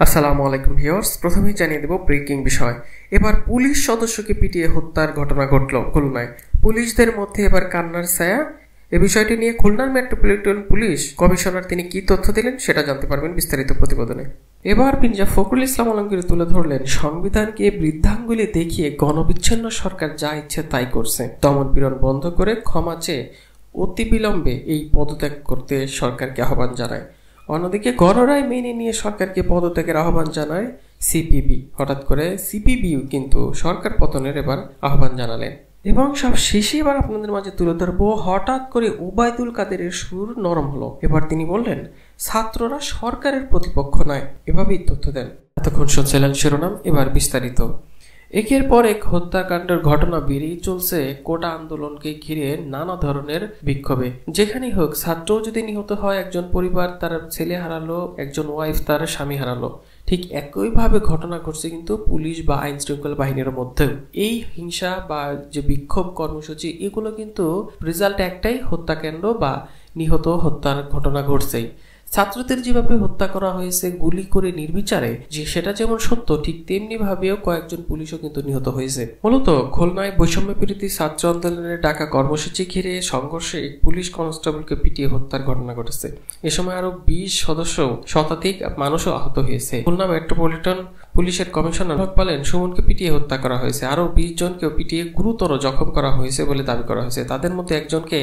আসসালামু আলাইকুম ভিউয়ার্স, প্রথমেই জানিয়ে দেব ব্রেকিং বিষয়। এবার পুলিশ সদস্যকে পিটিয়ে হত্যার ঘটনা ঘটল খুলনায়। পুলিশদের মধ্যে এবার কান্নার ছায়া। এই বিষয়টি নিয়ে খুলনার মেট্রোপলিটন পুলিশ কমিশনার তিনি কি তথ্য দিলেন সেটা জানতে পারবেন বিস্তারিত প্রতিবেদনে। এবার মির্জা ফখরুল ইসলাম আলমগীর তুলে ধরলেন সংবিধানকে বৃদ্ধাঙ্গুলি দেখিয়ে গণবিচ্ছিন্ন সরকার যা ইচ্ছে তাই করছে। দমন-পীড়ন বন্ধ করে ক্ষমা চেয়ে অতিবিলম্বে এই পদত্যাগ করতে সরকারকে আহ্বান জানায়। অন্যদিকে গণরায় মেনে নিয়ে সরকারকে পদত্যাগের আহ্বান জানায় সিপিবি। হঠাৎ করে সিপিবিও কিন্তু সরকার পতনের এবার আহ্বান জানালেন। এবং সব শেষে এবার আপনাদের মাঝে তুলে ধরবো, হঠাৎ করে ওবায়দুল কাদেরের সুর নরম হলো। এবার তিনি বললেন ছাত্ররা সরকারের প্রতিপক্ষ নয়, এভাবেই তথ্য দেন। এতক্ষণ শুনছিলেন শিরোনাম, এবার বিস্তারিত। একের পর এক হত্যাকাণ্ডের ঘটনা বেড়েই চলছে কোটা আন্দোলনকে ঘিরে নানা ধরনের বিক্ষোভে। যেখানেই হোক, ছাত্রও যদি নিহত হয়, একজন পরিবার তার ছেলে হারালো, একজন ওয়াইফ তার স্বামী হারালো। ঠিক একইভাবে ঘটনা ঘটছে কিন্তু পুলিশ বা আইন শৃঙ্খলা বাহিনীর মধ্যেও। এই হিংসা বা যে বিক্ষোভ কর্মসূচি, এগুলো কিন্তু রেজাল্ট একটাই, হত্যাকাণ্ড বা নিহত হত্যার ঘটনা ঘটছেই। ছাত্রদের যেভাবে হত্যা করা হয়েছে গুলি করে নির্বিচারে, যে সেটা যেমন সত্য, ঠিক তেমনি ভাবেও কয়েকজন পুলিশও কিন্তু নিহত হয়েছে। মূলত খুলনায় বৈষম্য বিরোধী ছাত্র আন্দোলনের ডাকা কর্মসূচি ঘিরে সংঘর্ষে পুলিশ কনস্টেবলকে পিটিয়ে হত্যার ঘটনা ঘটেছে। এ সময় আরো 20 সদস্য, শতাধিক মানুষও আহত হয়েছে। খুলনা মেট্রোপলিটন পুলিশের কমিশনার বলেন সুমনকে পিটিয়ে হত্যা করা হয়েছে, আরো 20 জনকেও পিটিয়ে গুরুতর জখম করা হয়েছে বলে দাবি করা হয়েছে। তাদের মধ্যে একজনকে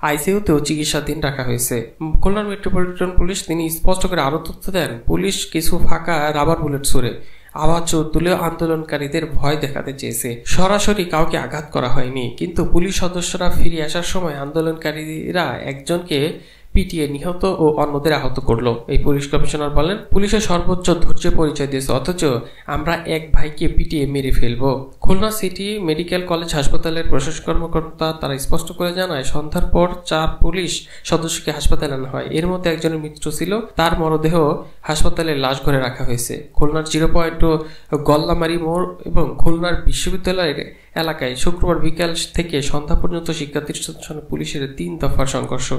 আইসিইউতেও চিকিৎসাধীন রাখা হয়েছে। খুলনা মেট্রোপলিটন পুলিশ তিনি স্পষ্ট করে আরো তথ্য দেন, পুলিশ কিছু ফাঁকা রাবার বুলেট ছুড়ে আওয়াজ তুলে আন্দোলনকারীদের ভয় দেখাতে চেয়েছে। সরাসরি কাউকে আঘাত করা হয়নি, কিন্তু পুলিশ সদস্যরা ফিরে আসার সময় আন্দোলনকারীরা একজনকে পিটিয়ে নিহত ও অন্যদের আহত করলো। এই পুলিশ কমিশনার বলেন, পুলিশের সর্বোচ্চ ধৈর্য পরিচয় দিয়েছে, অথচ আমরা এক ভাইকে পিটিয়ে মেরে ফেলবো। খুলনা সিটি মেডিকেল কলেজ হাসপাতালের প্রশাসন কর্মকর্তা তারা স্পষ্ট করে জানায়, সন্ধ্যার পর 4 পুলিশ সদস্যকে হাসপাতালে আনা হয়। এর মধ্যে একজনের মৃত্যু ছিল, তার মরদেহ হাসপাতালের লাশ ঘরে রাখা হয়েছে। খুলনার 0 গল্লামারি মোড় এবং খুলনার বিশ্ববিদ্যালয়ের এলাকায় শুক্রবার বিকাল থেকে সন্ধ্যা পর্যন্ত শিক্ষার্থীর সঙ্গে পুলিশের 3 দফার সংঘর্ষ।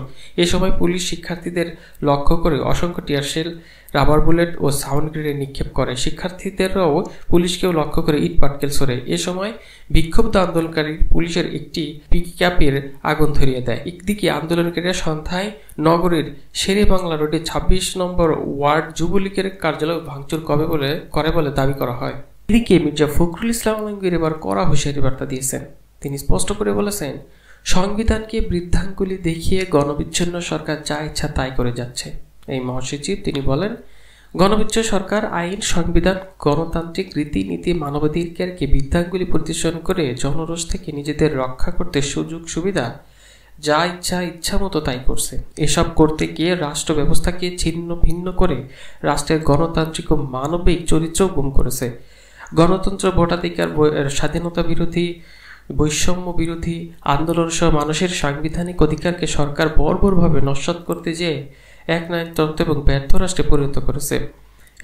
এ সময় পুলিশ শিক্ষার্থীদের লক্ষ্য করে অসংখ্য টিয়ারশেল, রাবার বুলেট ও সাউন্ড গ্রেনেড নিক্ষেপ করে। শিক্ষার্থীদেরও পুলিশকেও লক্ষ্য করে ইট পাটকেল ছোড়ে। এ সময় বিক্ষুব্ধ আন্দোলনকারী পুলিশের একটি পিকআপের আগুন ধরিয়ে দেয়। একদিকে আন্দোলনকারীরা সন্ধ্যায় নগরীর শেরে বাংলা রোডে 26 নম্বর ওয়ার্ড যুবলীগের কার্যালয় ভাঙচুর করে বলে দাবি করা হয়। এদিকে মির্জা ফখরুল ইসলাম আলমগীর এবার কড়া হুঁশিয়ারি বার্তা দিয়েছেন। তিনি স্পষ্ট করে বলেছেন, সংবিধানকে বৃদ্ধাঙ্গুলি দেখিয়ে গণবিচ্ছিন্ন সরকার যা ইচ্ছা তাই করে যাচ্ছে। এই মহাসচিব তিনি বলেন, গণবিচ্ছিন্ন সরকার আইন, সংবিধান, গণতান্ত্রিক রীতিনীতি, মানবাধিকারকে বৃদ্ধাঙ্গুলি প্রদর্শন করে জনরোষ থেকে নিজেদের রক্ষা করতে সুযোগ সুবিধা যা ইচ্ছা মতো তাই করছে। এসব করতে গিয়ে রাষ্ট্র ব্যবস্থাকে ছিন্ন ভিন্ন করে রাষ্ট্রের গণতান্ত্রিক ও মানবিক চরিত্র গুম করেছে। গণতন্ত্র, ভোটাধিকার, স্বাধীনতা বিরোধী, বৈষম্য বিরোধী আন্দোলন সহ মানুষের সাংবিধানিক অধিকারকে সরকার বর্বরভাবে নস্যাৎ করতে যেয়ে এক নায়কতন্ত্র এবং ব্যর্থ রাষ্ট্রে পরিণত করেছে।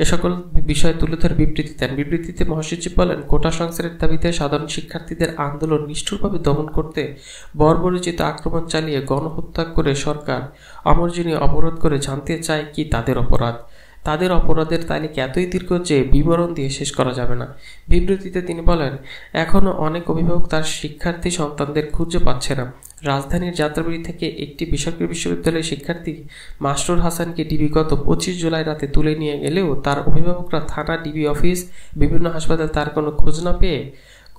এ সকল বিষয় তুলে ধরে বিবৃতি দেন। বিবৃতিতে মহাসচিব বলেন, কোটা সংস্কারের দাবিতে সাধারণ শিক্ষার্থীদের আন্দোলন নিষ্ঠুরভাবে দমন করতে বর্বরোচিত আক্রমণ চালিয়ে গণহত্যা করে সরকার অমর্জনীয় অবরোধ করে জানতে চায় কি তাদের অপরাধ। তাদের অপরাধের তালিকা এতই দীর্ঘ যে বিবরণ দিয়ে শেষ করা যাবে না। বিবৃতিতে তিনি বলেন, এখনও অনেক অভিভাবক তার শিক্ষার্থী সন্তানদের খুঁজে পাচ্ছে না। রাজধানীর যাত্রাবাড়ি থেকে একটি বেসরকারি বিশ্ববিদ্যালয়ের শিক্ষার্থী মাসরুর হাসানকে ডিবি গত 25 জুলাই রাতে তুলে নিয়ে গেলেও তার অভিভাবকরা থানা, ডিবি অফিস, বিভিন্ন হাসপাতাল তার কোনো খোঁজ না পেয়ে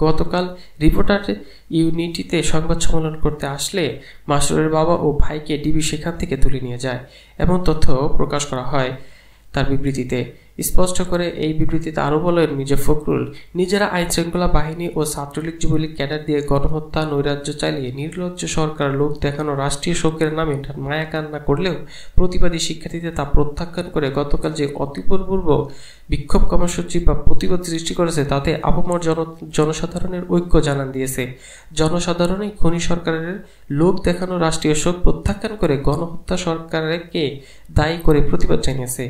গতকাল রিপোর্টার ইউনিটিতে সংবাদ সম্মেলন করতে আসলে মাসরুরের বাবা ও ভাইকে ডিবি সেখান থেকে তুলে নিয়ে যায়। এমন তথ্য প্রকাশ করা হয় তার বিবৃতিতে। স্পষ্ট করে এই বিবৃতিতে আরও বলেন, মির্জা ফখরুল নিজেরা আইন শৃঙ্খলা বাহিনী ও ছাত্রলীগ যুবলীগ ক্যাডার দিয়ে গণহত্যা, নৈরাজ্য চালিয়ে নির্লজ্জ সরকার লোক দেখানো রাষ্ট্রীয় শোকের নামে মায়া কান্না করলেও প্রতিবাদী শিক্ষার্থীদের তা প্রত্যাখ্যান করে গতকাল যে অতিপূর্ব বিক্ষোভ কর্মসূচি বা প্রতিবাদ সৃষ্টি করেছে তাতে আপামর জনসাধারণের ঐক্য জানান দিয়েছে। জনসাধারণই খনি সরকারের লোক দেখানো রাষ্ট্রীয় শোক প্রত্যাখ্যান করে গণহত্যা সরকারকে দায়ী করে প্রতিবাদ জানিয়েছে।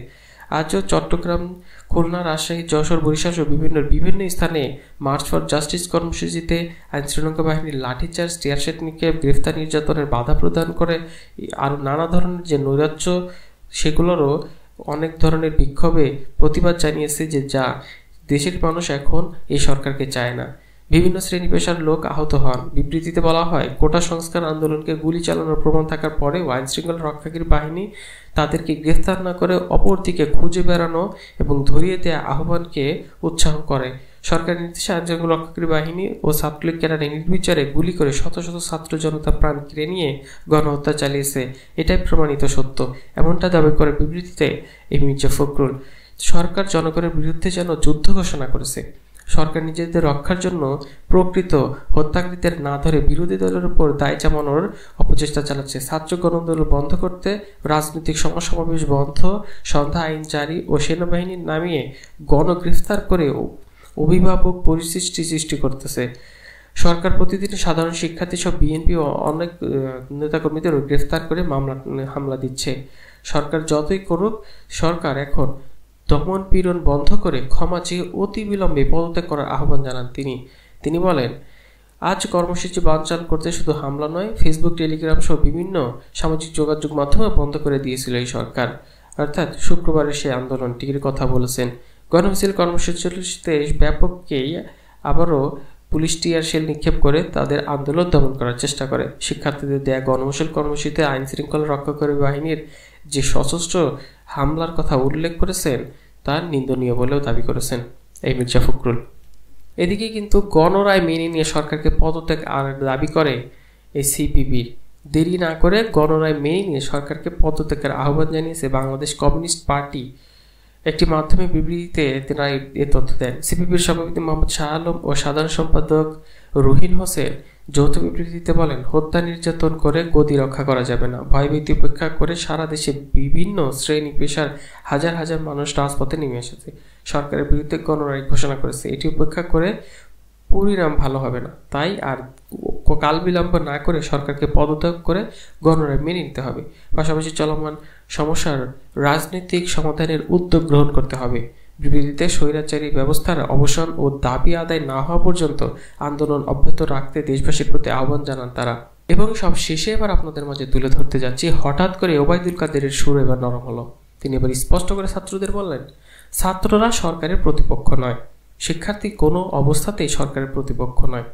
আজও চট্টগ্রাম, খুলনা, রাজশাহী, যশোর, বরিশাল সহ বিভিন্ন স্থানে মার্চ ফর জাস্টিস কর্মসূচিতে আইনশৃঙ্খলা বাহিনীর লাঠিচার্জ, টিয়ারশেল নিক্ষেপ, গ্রেফতার, নির্যাতনের বাধা প্রদান করে আরও নানা ধরনের যে নৈরাজ্য সেগুলোরও অনেক ধরনের বিক্ষোভে প্রতিবাদ জানিয়েছে যে দেশের মানুষ এখন এই সরকারকে চায় না। বিভিন্ন শ্রেণী পেশার লোক আহত হন। বিবৃতিতে বলা হয়, কোটা সংস্কার আন্দোলনকে গুলি চালানোর প্রমাণ থাকার পরেও আইনশৃঙ্খলা রক্ষাকারী বাহিনী তাদেরকে গ্রেফতার না করে অপরদিকে খুঁজে বেড়ানো এবং ধরিয়ে দেওয়া আহ্বানকে উৎসাহ করে। সরকারের নির্দেশে আইনশৃঙ্খলা রক্ষাকারী বাহিনী ও ছাত্রলীগ ক্যাডারে নির্বিচারে গুলি করে শত শত ছাত্র জনতা প্রাণ কেড়ে নিয়ে গণহত্যা চালিয়েছে। এটাই প্রমাণিত সত্য, এমনটা দাবি করে বিবৃতিতে এই মির্জা ফখরুল। সরকার জনগণের বিরুদ্ধে যেন যুদ্ধ ঘোষণা করেছে। সরকার নিজেদের রক্ষার জন্য প্রকৃত হত্যাকারীদের না ধরে বিরোধী দলের উপর দায় চাপানোর অপচেষ্টা চালাচ্ছে। ছাত্র গণআন্দোলন বন্ধ করতে রাজনৈতিক সমাবেশ বন্ধ, সন্ধ্যা আইন জারি ও সেনাবাহিনীর নামিয়ে গণগ্রেফতার করে অভিভাবক পরিস্থিতি সৃষ্টি করতেছে। সরকার প্রতিদিন সাধারণ শিক্ষার্থী সহ বিএনপি ও অনেক নেতাকর্মীদেরও গ্রেফতার করে হামলা দিচ্ছে। সরকার যতই করুক, সরকার এখন দমন পীড়ন বন্ধ করে ক্ষমা চেয়ে অতি বিলম্বে পদত্যাগ করার আহ্বান জানান তিনি বলেন, আজ কর্মসূচি বানচাল করতে শুধু হামলা নয়, ফেসবুক, টেলিগ্রাম সহ বিভিন্ন সামাজিক যোগাযোগ মাধ্যমে বন্ধ করে দিয়েছিল এই সরকার। অর্থাৎ শুক্রবারের সেই আন্দোলনটির কথা বলেছেন। গণমিছিল কর্মসূচিতে ব্যাপককেই আবারও পুলিশ টিয়ার শেল নিক্ষেপ করে তাদের আন্দোলন দমন করার চেষ্টা করে। শিক্ষার্থীদের দেয়া গণমিছিল কর্মসূচিতে আইন শৃঙ্খলা রক্ষাকারী বাহিনীর যে সশস্ত্র হামলার কথা উল্লেখ করেছেন তা নিন্দনীয় বলেও দাবি করেছেন এই মির্জা ফখরুল। এদিকে কিন্তু গণরায় মেনে নিয়ে সরকারকে পদত্যাগ আর দাবি করে এই সিপিবির। দেরি না করে গণরায় মেনে নিয়ে সরকারকে পদত্যাগের আহ্বান জানিয়েছে বাংলাদেশ কমিউনিস্ট পার্টি। একটি মাধ্যমিক বিবৃতিতে তারা এ তথ্য দেন। সিপিবির সভাপতি মোহাম্মদ শাহ আলম ও সাধারণ সম্পাদক রুহিন হোসেন যৌথ বিবৃতিতে বলেন, হত্যা নির্যাতন করে গদি রক্ষা করা যাবে না। ভয়ভীতি উপেক্ষা করে সারা দেশে বিভিন্ন শ্রেণী পেশার হাজার হাজার মানুষ রাজপথে নেমে এসেছে, সরকারের বিরুদ্ধে গণরায় ঘোষণা করেছে। এটি উপেক্ষা করে পরিণাম ভালো হবে না। তাই আর কাল বিলম্ব না করে সরকারকে পদত্যাগ করে গণরায় মেনে নিতে হবে। পাশাপাশি চলমান সমস্যার রাজনৈতিক সমাধানের উদ্যোগ গ্রহণ করতে হবে। বিবৃতিতে স্বৈরাচারী ব্যবস্থার অবসান ও দাবি আদায় না হওয়া পর্যন্ত আন্দোলন অব্যাহত রাখতে দেশবাসীর প্রতি আহ্বান জানান তারা। এবং সব শেষে এবার আপনাদের মাঝে তুলে ধরতে যাচ্ছি, হঠাৎ করে ওবায়দুল কাদেরের সুর এবার নরম হলো। তিনি এবার স্পষ্ট করে ছাত্রদের বললেন, ছাত্ররা সরকারের প্রতিপক্ষ নয়, শিক্ষার্থী কোনো অবস্থাতেই সরকারের প্রতিপক্ষ নয়।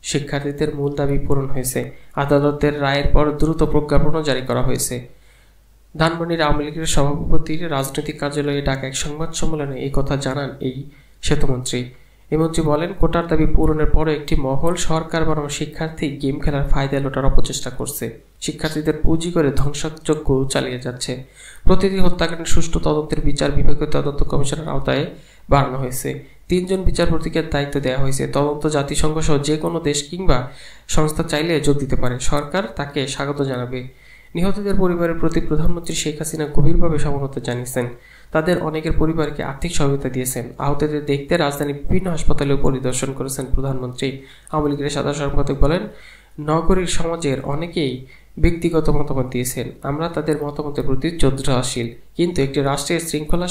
শিক্ষার্থীদের মূল দাবি পূরণ হয়েছে। আদালতের রায়ের পর দ্রুত প্রজ্ঞাপনও জারি করা হয়েছে। ধানমন্ডির আওয়ামী লীগের সভাপতির রাজনৈতিক কার্যালয়ে ডাকা এক সংবাদ সম্মেলনে এই কথা জানান এই সেতুমন্ত্রী। এই মন্ত্রী বলেন, কোটার দাবি পূরণের পরে একটি মহল সরকার বনাম শিক্ষার্থী গেম খেলার ফায়দা লোটার অপচেষ্টা করছে, শিক্ষার্থীদের পুঁজি করে ধ্বংসযজ্ঞ চালিয়ে যাচ্ছে। প্রতিটি হত্যাকাণ্ডের সুষ্ঠু তদন্তের বিচার বিভাগীয় তদন্ত কমিশনের আওতায় বাড়ানো হয়েছে। 3 জন বিচারপতিকে দায়িত্ব দেওয়া হয়েছে। তদন্ত জাতিসংঘ সহ যে কোনো দেশ কিংবা সংস্থা চাইলে যোগ দিতে পারে, সরকার তাকে স্বাগত জানাবে। নিহতদের পরিবারের প্রতি প্রধানমন্ত্রী শেখ হাসিনা গভীরভাবে সমবেদনা জানিয়েছেন। তাদের অনেকের পরিবারকে আর্থিক সহায়তা দিয়েছেন। আহতদের দেখতে রাজধানীর বিভিন্ন হাসপাতালেও পরিদর্শন করেছেন প্রধানমন্ত্রী। আওয়ামী লীগের সাধারণ সম্পাদক বলেন, নগরীর সমাজের অনেকেই ব্যক্তিগত মতামত দিয়েছেন, আমরা তাদের মতামতের প্রতি শ্রদ্ধাশীল, কিন্তু একটি রাষ্ট্রের শৃঙ্খলা